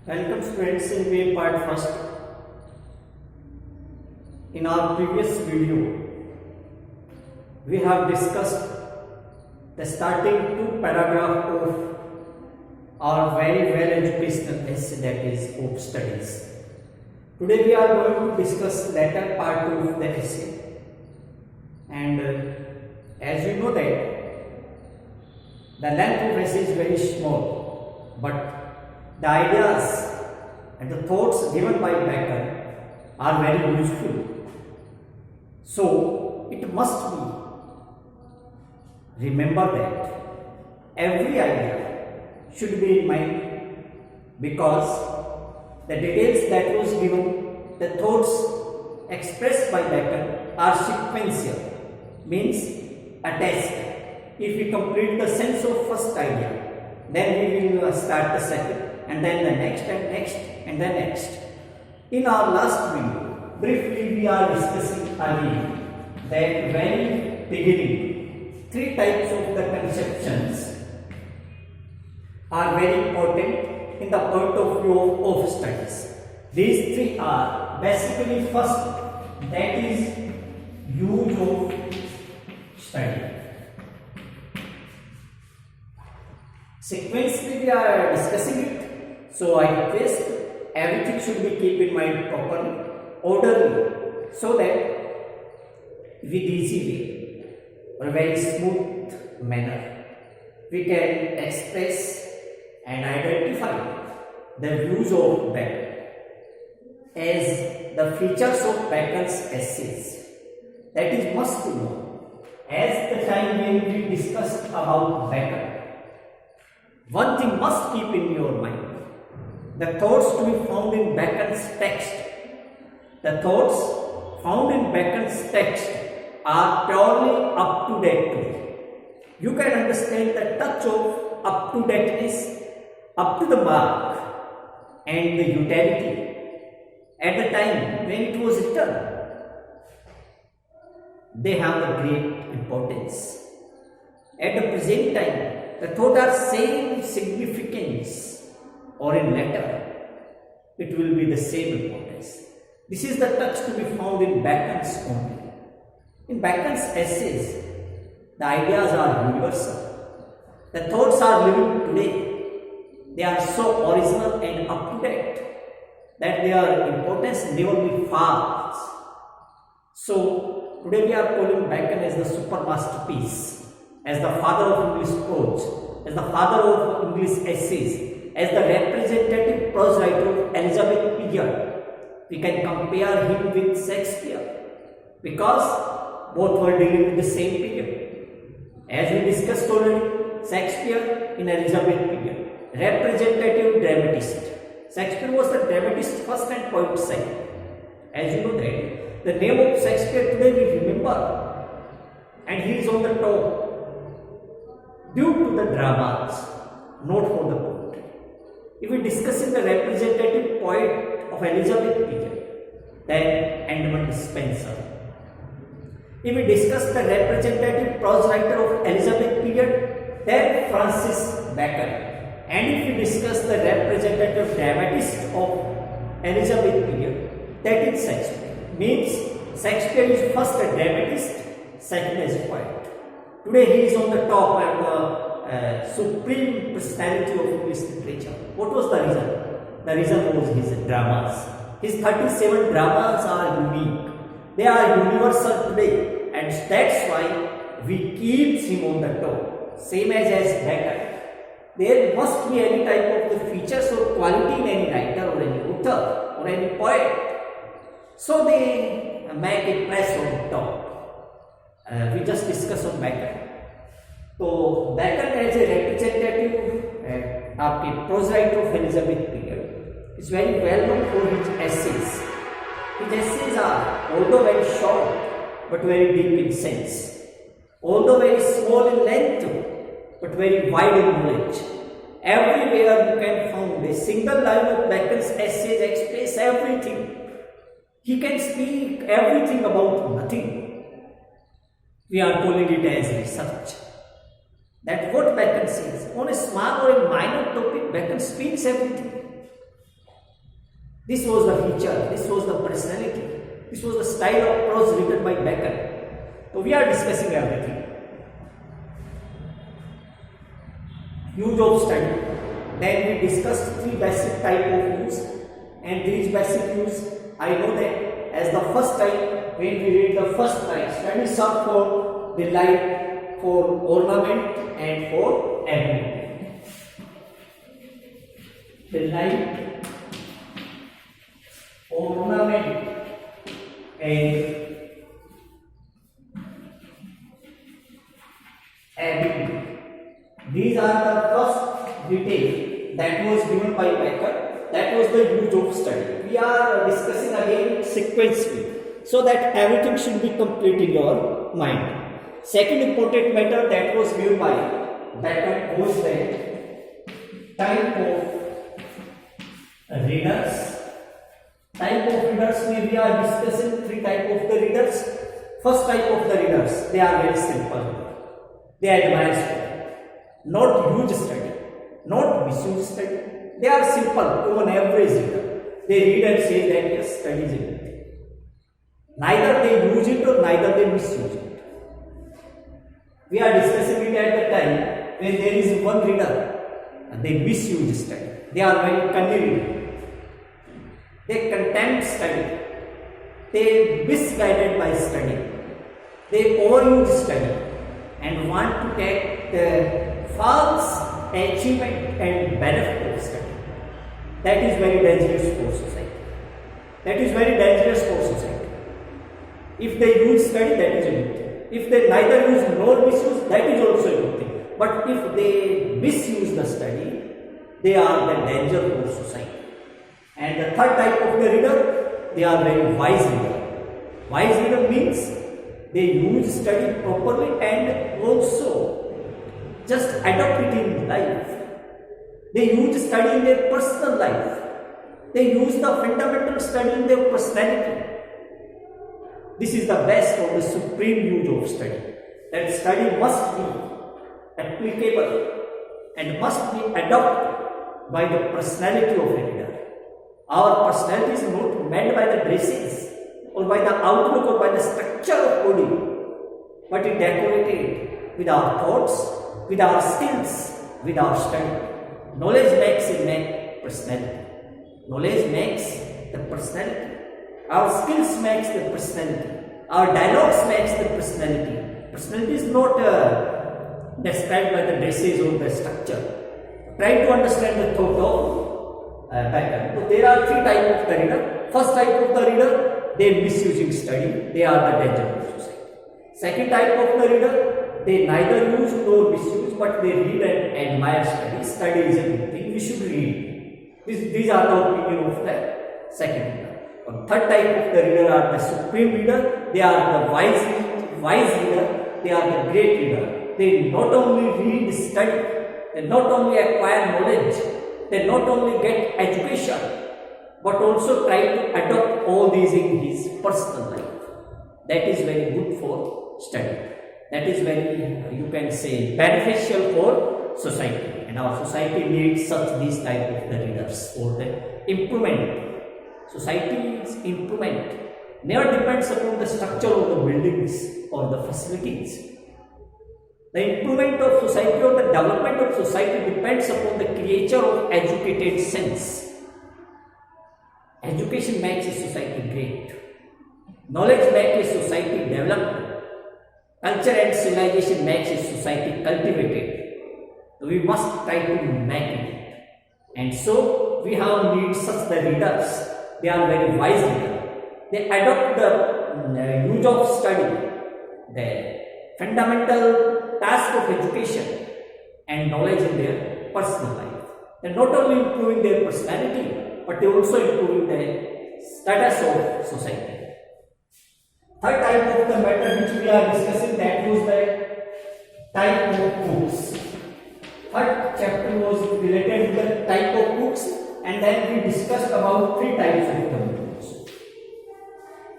Welcome students in way part first. In our previous video, we have discussed the starting two paragraph of our very well educational essay, that is Hope Studies. Today we are going to discuss latter part two of the essay, and as you know that the length of essay is very small, but the ideas and the thoughts given by Bacon are very useful. So it must be remember that every idea should be in mind, because the details that was given, the thoughts expressed by Bacon are sequential, means a test. If we complete the sense of first idea, then we will start the second, and then the next and next and the next. In our last video, briefly we are discussing again that very beginning, three types of the conceptions are very important in the point of view of studies. These three are basically first, that is use of study. Sequentially we are discussing it, so I request everything should be keep in mind properly, orderly, so that with easy way or very smooth manner we can express and identify the views of Bacon as the features of Bacon's essays. That is must to know. As the time when we discussed about Bacon, one thing must keep in your mind: the thoughts to be found in Bacon's text. The thoughts found in Bacon's text are purely up to date. You can understand the touch of up to dateness, up to the mark, and the utility at the time when it was written. They have a great importance. At the present time, the thought are same significance, or in later, it will be the same importance. This is the touch to be found in Bacon's only. In Bacon's essays, the ideas are universal. The thoughts are living today. They are so original and up to date that their importance never will falls. So today we are calling Bacon as the super masterpiece, as the father of English prose, as the father of English essays, as the representative prose writer of Elizabeth period. We can compare him with Shakespeare because both were dealing with the same period. As we discussed already, Shakespeare in Elizabeth period, representative dramatist. Shakespeare was the dramatist first and poet second. As you know that the name of Shakespeare today we remember, and he is on the top due to the dramas, not for the poetry. If we discuss in the representative poet of Elizabeth period, then Edmund Spenser. If we discuss the representative prose writer of Elizabeth period, then Francis Bacon. And if we discuss the representative dramatist of Elizabeth period, that is Shakespeare. Means Shakespeare is first a dramatist, second as a poet. Today he is on the top and the supreme personality of English literature. What was the reason? The reason was his dramas. His 37 dramas are unique. They are universal today, and that's why we keep him on the top. Same as Bacon. There must be any type of the features or quality in any writer or any author or any poet, so they make it press on the top. We just discussed on Bacon. So Bacon as a representative prose writer of Elizabeth period is very well known for his essays. His essays are although very short but very deep in sense, although very small in length but very wide in knowledge. Everywhere you can find a single line of Bacon's essays express everything. He can speak everything about nothing. We are calling it as research. That what Bacon says. On a small or a minor topic, Bacon speaks everything. This was the feature, this was the personality, this was the style of prose written by Bacon. So we are discussing everything. Use of study. Then we discussed three basic type of use, and these basic use I know that as the first type, when we read the first type, studies are for delight, for ornament and for ability. Delight, ornament and ability. These are the first detail that was given by Bacon. That was the use of study. We are discussing again sequentially so that everything should be complete in your mind. Second important matter that was given by Bacon was that type of readers. Type of readers, we are discussing three type of the readers. First type of the readers, they are very simple. They admire study, not huge study, not misuse study. They are simple, even average reader. They read and say that yes, study is everything. Neither they use it or neither they misuse it. We are discussing it at the time when there is one reader and they misuse study. They are very cunning. They contempt study. They misguided by study. They overuse study and want to take the false achievement and benefit of study. That is very dangerous for society. That is very dangerous for society. If they use study, that is a good thing. If they neither use nor misuse, that is also a good thing. But if they misuse the study, they are the danger for society. And the third type of the reader, they are very wise reader. Wise reader means they use study properly and also just adopt it in life. They use study in their personal life. They use the fundamental study in their personality. This is the best or the supreme use of study. That study must be applicable and must be adopted by the personality of a reader. Our personality is not made by the dresses or by the outlook or by the structure of body, but it decorated with our thoughts, with our skills, with our study. Knowledge makes a personality. Knowledge makes the personality. Our skills makes the personality. Our dialogues makes the personality. Personality is not described by the dresses or the structure. Try to understand the thought of Bacon. So there are three types of the reader. First type of the reader, they misusing study. They are the danger of society. Second type of the reader, they neither use nor misuse, but they read and admire study. Study is a good thing. We should read. These are the opinion of the second reader. And third type of the reader are the supreme reader. They are the wise reader. They are the great reader. They not only read, study. They not only acquire knowledge. They not only get education, but also try to adopt all these in his personal life. That is very good for study. That is very, you can say, beneficial for society. And our society needs these type of the readers for the improvement. Society's improvement never depends upon the structure of the buildings or the facilities. The improvement of society or the development of society depends upon the creature of educated sense. Education makes a society great. Knowledge makes a society developed. Culture and civilization makes a society cultivated. So we must try to make it. And so we have need such the readers. They are very wise readers. They adopt the use of study, the fundamental task of education and knowledge in their personal life. They are not only improving their personality, but they also improving the status of society. Third type of the matter which we are discussing, that was the type of books. Third chapter was related with the type of books, and then we discussed about three types of the books.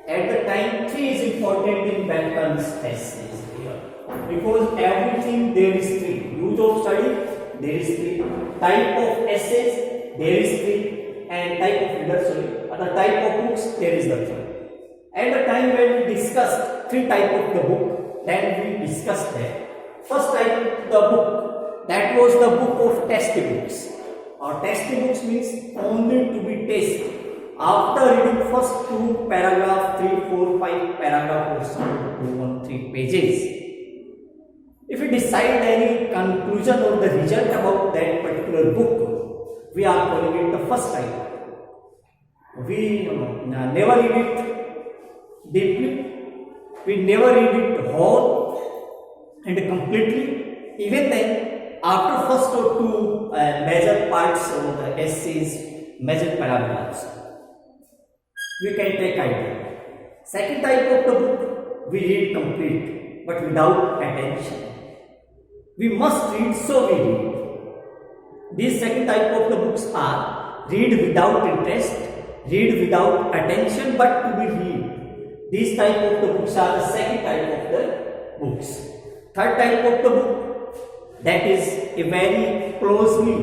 At the time, three is important in Bacon's essays here, because everything there is three. Use of study, there is three. Type of essays, there is three. And type of reader, sorry, other type of books, there is the third. At the time when we discussed three type of the book, then we discussed that first type of the book, that was the book of textbooks. Or textbooks means only to be tested after reading first 2 paragraph, 3, 4, 5 paragraph or some 2 or 3 pages. If we decide any conclusion or the result about that particular book, we are calling it the first type. We never read it deeply, we never read it whole and completely. Even then, after first or 2 major parts of the essays, major paragraphs, we can take idea. Second type of the book, we read complete but without attention. We must read, so we read. These second type of the books are read without interest, read without attention, but to be read. These type of the books are the second type of the books. Third type of the book, that is a very closely,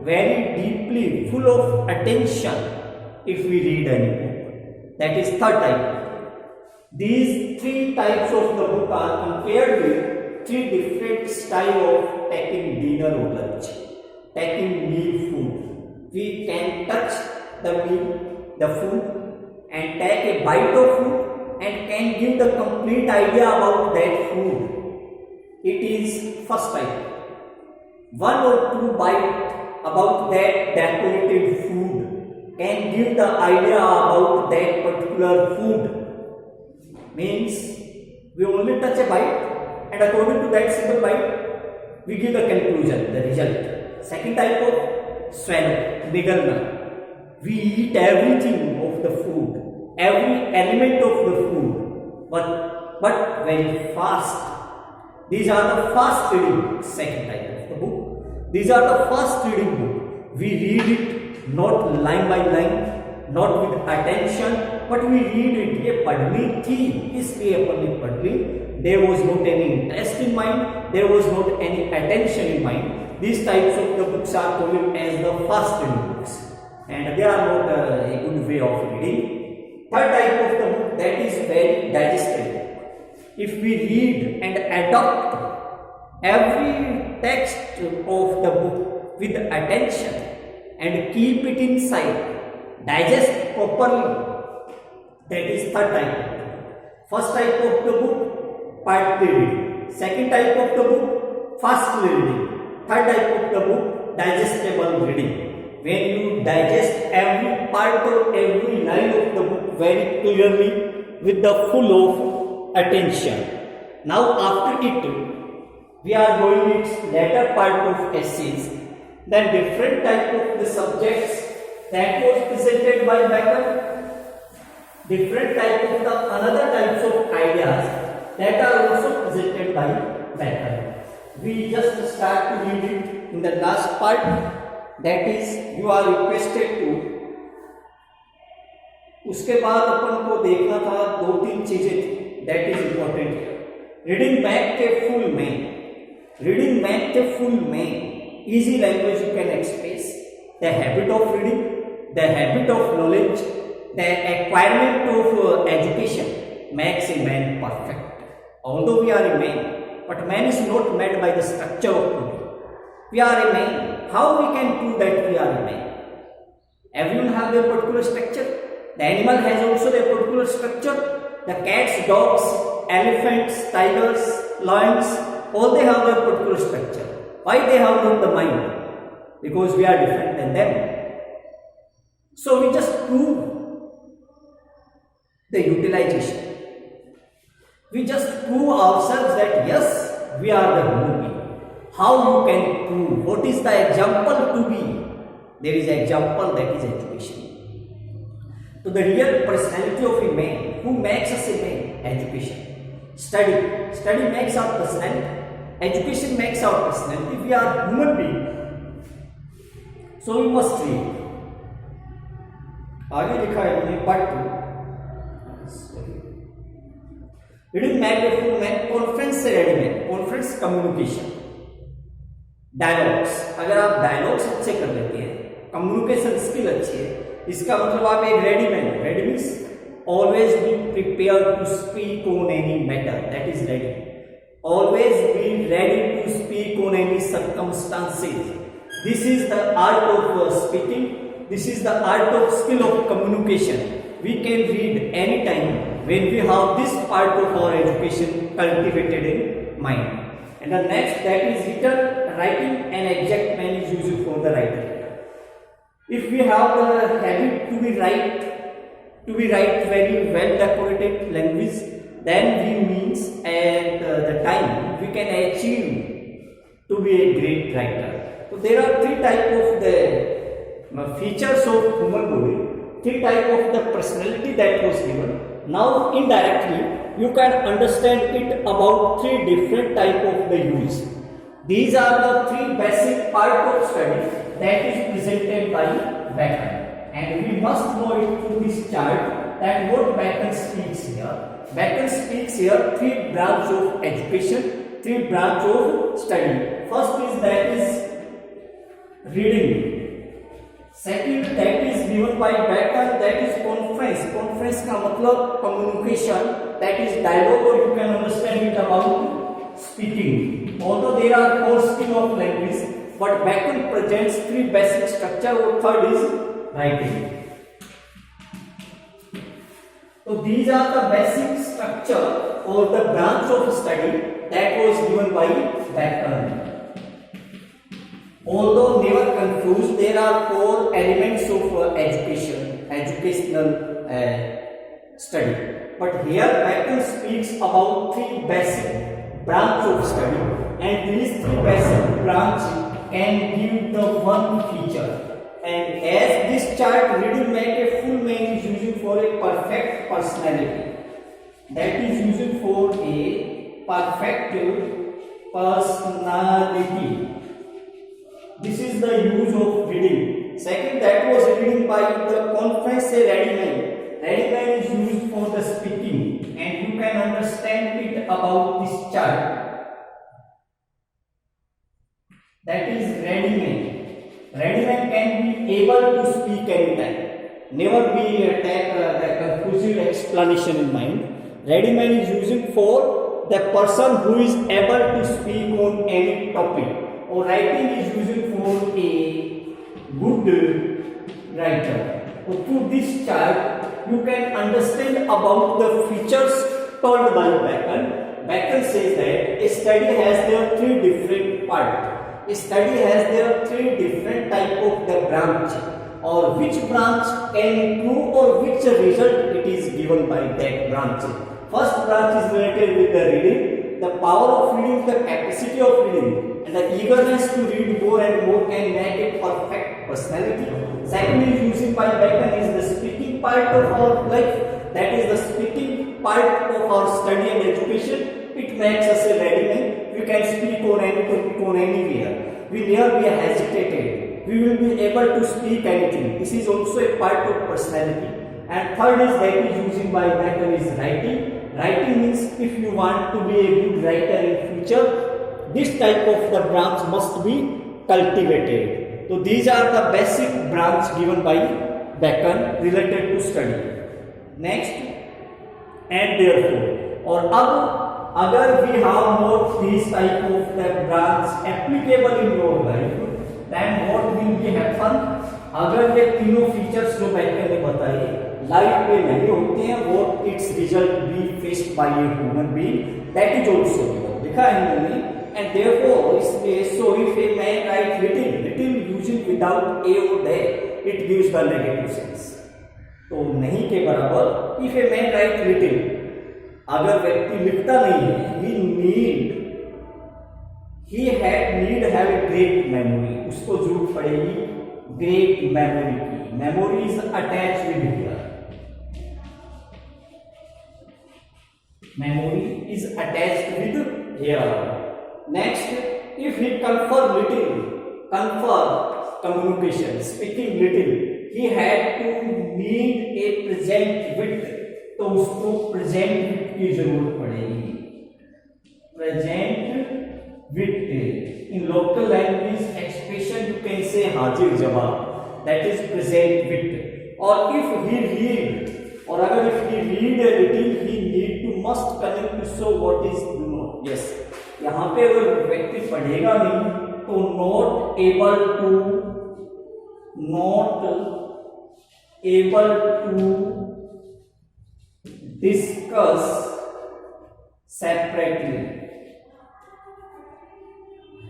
very deeply, full of attention if we read any book. That is third type. These 3 types of the book are compared with 3 different style of taking dinner or lunch, taking meal food. We can touch the meal, the food, and take a bite of food and can give the complete idea about that food. It is first type. 1 or 2 bite about that decorated food can give the idea about that particular food. Means we only touch a bite and according to that single bite we give the conclusion, the result. Second type of swallow, nigalna. We eat everything of the food, every element of the food, but very fast. These are the fast reading, second type of the book. These are the fast reading book. We read it not line by line, not with attention, but we read it. ये पढ़नी थी, इसलिए अपन ने पढ़ ली. There was not any interest in mind, there was not any attention in mind. These types of the books are called as the fast reading books, and they are not a good way of reading. Third type of the book, that is very digestible. If we read and adopt every text of the book with attention and keep it inside, digest properly, that is third type. First type of the book, partly reading. Second type of the book, fast reading. Third type of the book, digestible reading. When you digest every part or every line of the book very clearly with the full of attention. Now after it, we are going its later part of essays. Then different type of the subjects that was presented by Becker. Different type of the another types of ideas that are also presented by Becker. We just start to read it in the last part. That is, you are requested to. उसके बाद अपन को देखना था 2-3 चीजें थी. That is important. Reading back के full में. Reading back के full में. Easy language you can express. The habit of reading, the habit of knowledge, the acquirement of education makes a man perfect. Although we are a man, but man is not made by the structure of body. We are a man. How we can prove that we are a man? Everyone have their particular structure. The animal has also their particular structure. The cats, dogs, elephants, tigers, lions, all they have their particular structure. Why they have not the mind? Because we are different than them. So we just prove the utilization. We just prove ourselves that yes, we are the human being. How you can prove? What is the example to be? There is an example, that is education. So the real personality of a man, who makes us a man? Education. Study makes our personality. Education makes our personality. We are human beings. So we must read. आगे लिखा है हमने part 2. Reading मैग्नीफुल में conference से ready में conference communication dialogues. अगर आप dialogues अच्छे कर लेते हैं कम्युनिकेशन स्किल अच्छी है, इसका मतलब आप एक रेडी मैन हो। Ready means always be prepare to speak on any matter, that is ready. Always be ready to speak on any circumstances, this is the art of speaking, this is the art of skill of communication. We can read anytime when we have this part of our education cultivated in mind. And the next, that is written writing, an exact man is used for the writing. If we have the habit to be write very well decorated language, then we means at the time we can achieve to be a great writer. So there are three types of the features of human body, three type of the personality that was given. Now indirectly you can understand it about three different type of the use. These are the three basic part of study that is presented by Bacon, and we must know it through this chart that what Bacon speaks here. Bacon speaks here three branch of education, three branch of study. First is that is reading. Second, that is given by Bacon, that is conference. Conference का मतलब communication, that is dialogue, or you can understand it about speaking. Although there are four skill of language, but Bacon presents three basic structure. Or third is writing. So these are the basic structure or the branch of study that was given by Bacon. Although never confused, there are four elements of educational study. But here Bacon speaks about three basic branch of study, and these three basic branch can give the one feature. And as this chart reading make a full man is used for a perfect personality. That is used for a perfect personality. This is the use of reading. Second, that was reading by the conference, a ready man. Ready man is used for the speaking, and you can understand it about this chart. That is ready man. Ready man can be able to speak anytime. Never be a conclusive explanation in mind. Ready man is used for the person who is able to speak on any topic. Or writing is used for a good writer. So through this chart, you can understand about the features told by Bacon. Bacon says that a study has their three different parts. A study has their three different type of the branch, or which branch can improve or which result it is given by that branch. First branch is related with the reading, the power of reading, the capacity of reading, and the eagerness to read more and more can make a perfect personality. Second is used by Bacon is the speaking part of our life, that is the speaking part of our study and education. It makes us a ready man. We can speak on any topic, on anywhere. We never be hesitated. We will be able to speak anything. This is also a part of personality. And third is that is used by Bacon is writing. Writing means if you want to be a good writer in future, this type of the branch must be cultivated. So these are the basic branch given by Bacon related to study. Next, and therefore, और अब अगर we have more these type of the branch applicable in your life, then what will be happen? अगर ये तीनों features जो Bacon ने बताए life में नहीं होते हैं, what its result be faced by a human being, that is also लिखा है इन्होंने. And therefore, so if a man write little using without a or there, it gives the negative sense. तो नहीं के बराबर if a man write little, अगर व्यक्ति लिखता नहीं है, he have a great memory, उसको जरूरत पड़ेगी great memory की. Memory is attached with here. Memory is attached with here. Next, if he confer communication, speaking little, he had to need a present with, तो उसको present with की जरूरत पड़ेगी. Present with in local language expression you can say हाजिर जवाब. that is present with. Or if he read, or अगर if he read a little, he need to must connect to show what is not. Yes, यहाँ पे अगर व्यक्ति पढ़ेगा नहीं तो not able to discuss separately.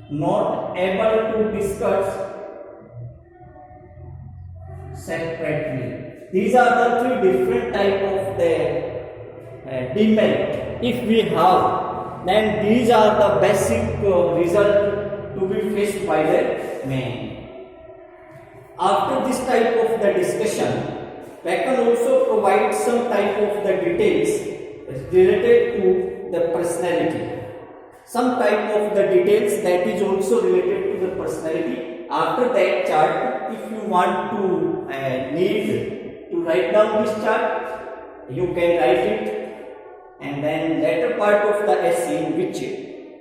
Not able to discuss separately. These are the three different type of the demerit. If we have, then these are the basic result to be faced by the man. After this type of the discussion, Bacon also provides some type of the details related to the personality. Some type of the details that is also related to the personality. After that chart, if you want to need to write down this chart, you can write it. And then later part of the essay in which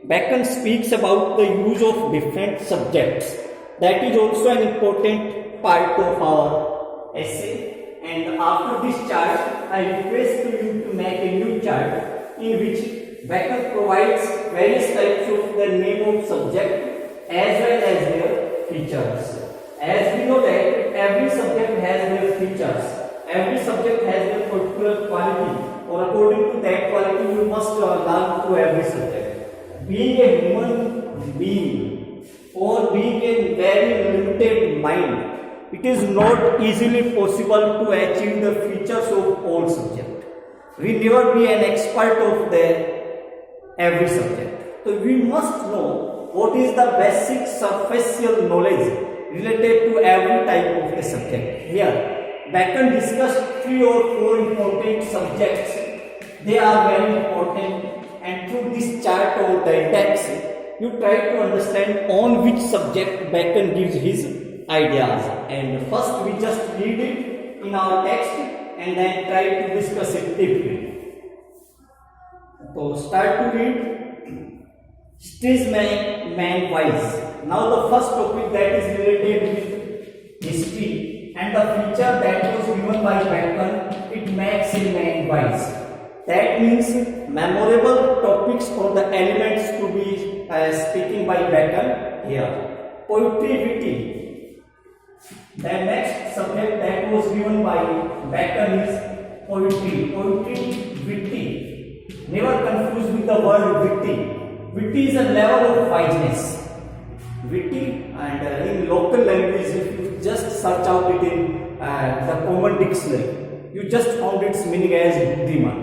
Bacon speaks about the use of different subjects. That is also an important part of our essay. And after this chart, I request you to make a new chart in which Bacon provides various types of the name of subject as well as their features. As we know that every subject has their features, every subject has their particular quality, or according to that quality you must learn to every subject. Being a human being or being a very limited mind, it is not easily possible to achieve the features of all subjects. We never be an expert of every subject. So we must know what is the basic superficial knowledge related to every type of a subject. Here, Bacon discussed 3 or 4 important subjects. They are very important, and through this chart or the index, you try to understand on which subject Bacon gives his ideas. And first we just read it in our text and then try to discuss it deeply. So start to read. Streets make man wise. Now the first topic that is related with history and the feature that was given by Bacon, it makes a man wise. That means memorable topics or the elements to be speaking by Bacon here. Poetry, witty. The next subject that was given by Bacon is poetry. Poetry, witty. Never confuse with the word witty. Witty is a level of wiseness. Witty, and in local language, if you just search out it in the common dictionary, you just found its meaning as buddhiman.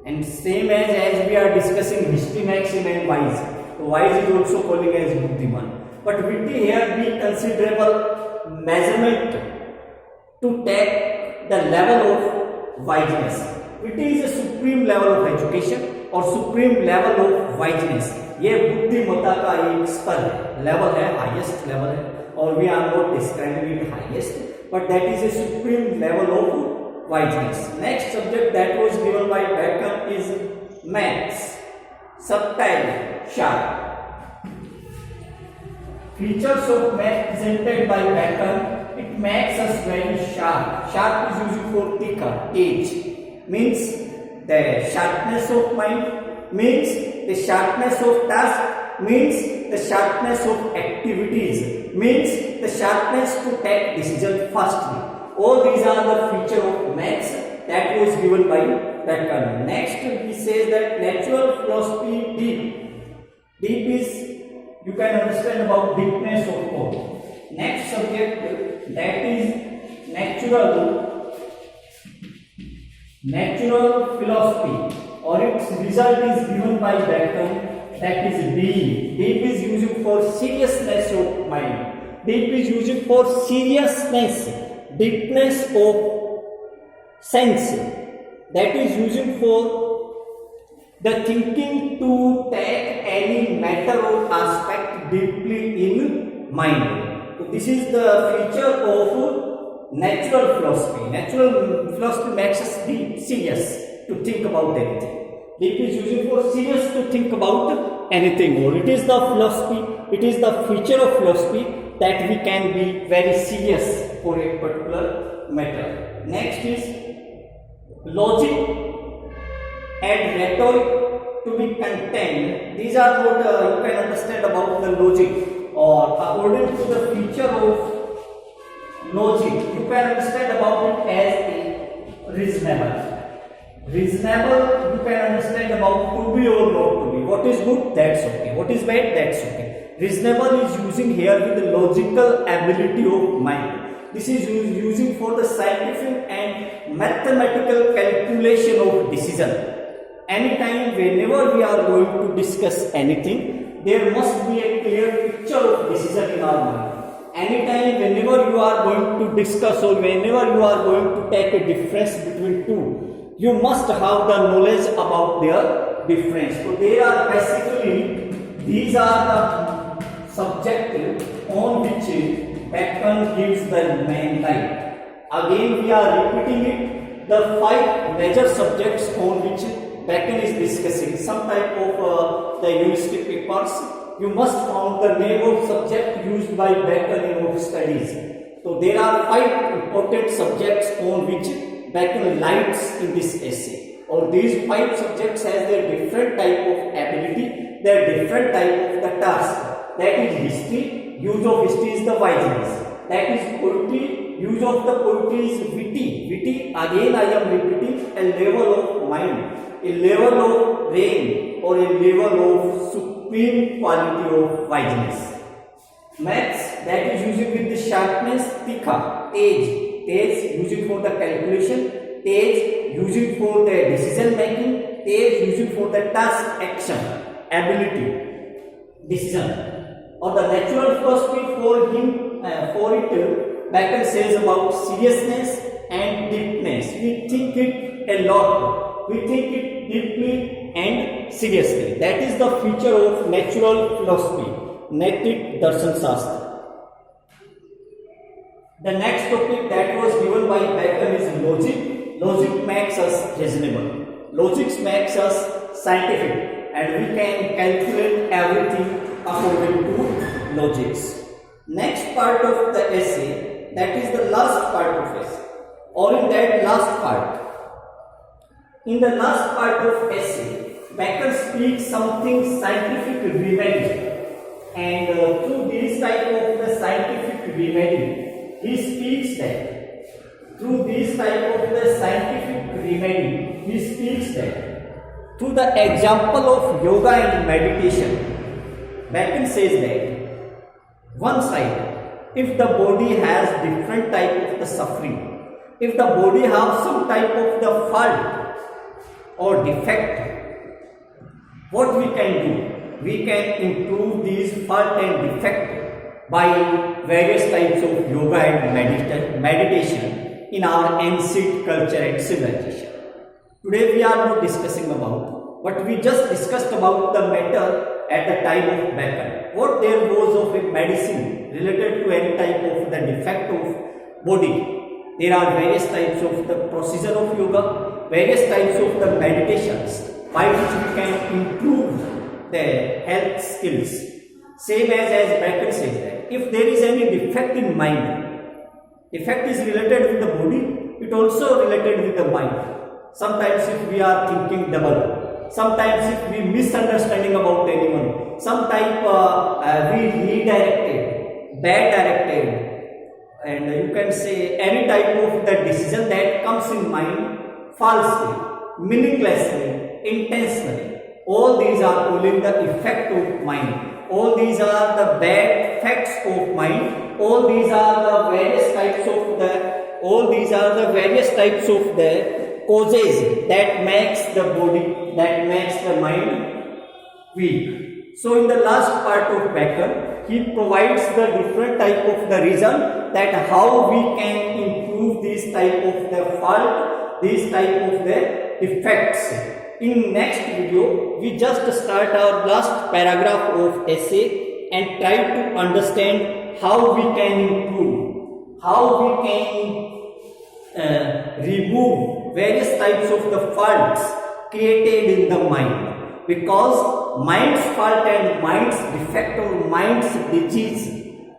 And same as we are discussing history makes a man wise. So wise is also calling as buddhiman. But witty here be considerable measurement to take the level of wiseness. Witty is a supreme level of education और supreme level of वाइजनेस. ये बुद्धिमत्ता का एक स्तर है, level है, highest level है, और we are not describing it highest, but that is a supreme level of wiseness. Next subject that was given by Bacon is maths. Subtle, sharp. Features of math presented by Bacon, it makes us very sharp. Sharp is used for thicker, edge, means the sharpness of mind, means the sharpness of task, means the sharpness of activities, means the sharpness to take decision fastly. All these are the feature of maths that was given by Bacon. Next he says that natural philosophy, deep. Deep is, you can understand about deepness of thought. Next subject that is natural philosophy, or its result is given by Bacon, that is deep. Deep is used for seriousness of mind. Deep is used for seriousness, deepness of sense. That is used for the thinking to take any matter or aspect deeply in mind. So this is the feature of natural philosophy. Natural philosophy makes us deep, serious to think about anything. Deep is used for serious to think about anything more. It is the philosophy, it is the feature of philosophy that we can be very serious for a particular matter. Next is logic and rhetoric to be contained. These are what you can understand about the logic, or according to the feature of logic, you can understand about it as a reasonable. Reasonable, you can understand about to be or not to be. What is good? That's okay. What is bad? That's okay. Reasonable is using here with the logical ability of mind. This is using for the scientific and mathematical calculation of decision. Anytime, whenever we are going to discuss anything, there must be a clear picture of decision in our mind. Anytime, whenever you are going to discuss or whenever you are going to take a difference between two, you must have the knowledge about their difference. So there are basically, these are the subjects on which Bacon gives the main light. Again we are repeating it, the 5 major subjects on which Bacon is discussing. Some type of the university papers, you must find the name of subject used by Bacon in your studies. So there are 5 important subjects on which Bacon lights in this essay. Or these 5 subjects has their different type of ability, their different type of the task. That is history, use of history is the wiseness. That is poetry, use of the poetry is witty. Witty, again I am repeating, a level of mind, a level of brain, or a level of supreme quality of wiseness. Maths, that is using with the sharpness, tikha, tej. Tej using for the calculation, tej using for the decision making, tej using for the task action, ability, decision. Or the natural philosophy for him, for it, Bacon says about seriousness and deepness. We think it a lot, we think it deeply and seriously. That is the feature of natural philosophy, Naitik Darshan Shastra. The next topic that was given by Bacon is logic. Logic makes us reasonable. Logic makes us scientific, and we can calculate everything according to logics. Next part of the essay, that is the last part of essay, or in that last part. In the last part of essay, Bacon speaks something scientific remedy, and through this type of the scientific remedy, he speaks that through this type of the scientific remedy, he speaks that through the example of yoga and meditation, Bacon says that one side, if the body has different type of the suffering, if the body has some type of the fault or defect, what we can do? We can improve these fault and defect by various types of yoga and meditation in our ancient culture and civilization. Today we are not discussing about, but we just discussed about the matter at the time of Bacon. What there was of a medicine related to any type of the defect of body. There are various types of the procedure of yoga, various types of the meditations by which we can improve the health skills. Same as Bacon says that if there is any defect in mind, defect is related with the body, it also related with the mind. Sometimes if we are thinking double, sometimes if we misunderstanding about anyone, sometimes we redirected, bad directed, and you can say any type of the decision that comes in mind falsely, meaninglessly, intentionally. All these are pulling the effect of mind. All these are the bad facts of mind. All these are the various types of the causes that makes the body, that makes the mind weak. So in the last part of Bacon, he provides the different type of the reason that how we can improve this type of the fault, this type of the defects. In next video, we just start our last paragraph of essay and try to understand how we can improve, how we can remove various types of the faults created in the mind. Because mind's fault and mind's defect or mind's disease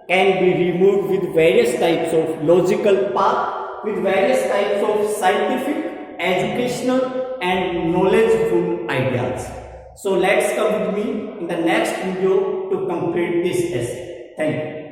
can be removed with various types of logical path, with various types of scientific, educational and knowledgeful ideas. So let's come with me in the next video to complete this essay. Thank you.